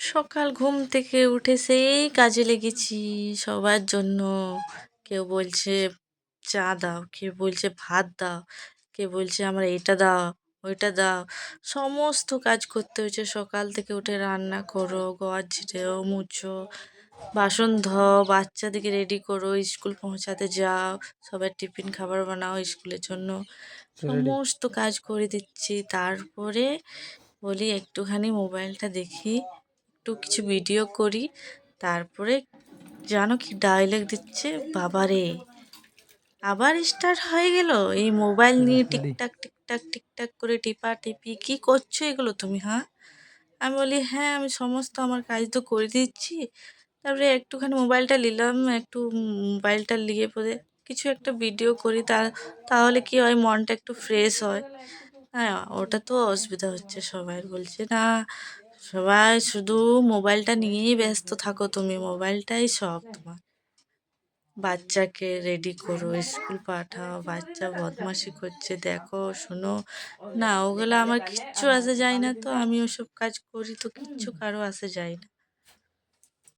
সকাল ঘুম থেকে উঠে সেই কাজে লেগেছি সবার জন্য। কেউ বলছে চা দাও, কেউ বলছে ভাত দাও, কেউ বলছে আমার এটা দাও, ওইটা দাও। সমস্ত কাজ করতে হয়েছে সকাল থেকে উঠে। রান্না করো, ঘর ঝেড়েও মুছো, বাসন ধোও, বাচ্চাদেরকে রেডি করো, স্কুল পৌঁছাতে যাও, সবার টিফিন খাবার বানাও স্কুলের জন্য। রেডি। সমস্ত কাজ করে দিচ্ছি। তারপরে বলি একটুখানি মোবাইলটা দেখি, একটু কিছু ভিডিও করি। তারপরে জানো কি ডায়লগ দিচ্ছে, বাবারে আবার স্টার্ট হয়ে গেল এই মোবাইল নিয়ে রেডি। টিকটাক টিকটাক টিকটাক করে টিপা টিপি। কি করছো এগুলো তুমি? হ্যাঁ, আমি বলি হ্যাঁ আমি সমস্ত আমার কাজ তো করে দিচ্ছি। তারপরে একটুখানি মোবাইলটা নিলাম, একটু মোবাইলটা নিয়ে পরে কিছু একটা ভিডিও করি। তাহলে কি হয়, মনটা একটু ফ্রেশ হয়। হ্যাঁ, ওটা তো অসুবিধা হচ্ছে। সবাই বলছে না, সবাই শুধু মোবাইলটা নিয়েই ব্যস্ত থাকো, তুমি মোবাইলটাই সব তোমার। বাচ্চাকে রেডি করো, স্কুল পাঠাও, বাচ্চা বদমাশি করছে দেখো শোনো। না, ওগুলো আমার কিচ্ছু আসে যায় না, তো আমি ওসব কাজ করি তো কিচ্ছু কারো আসে যায় না।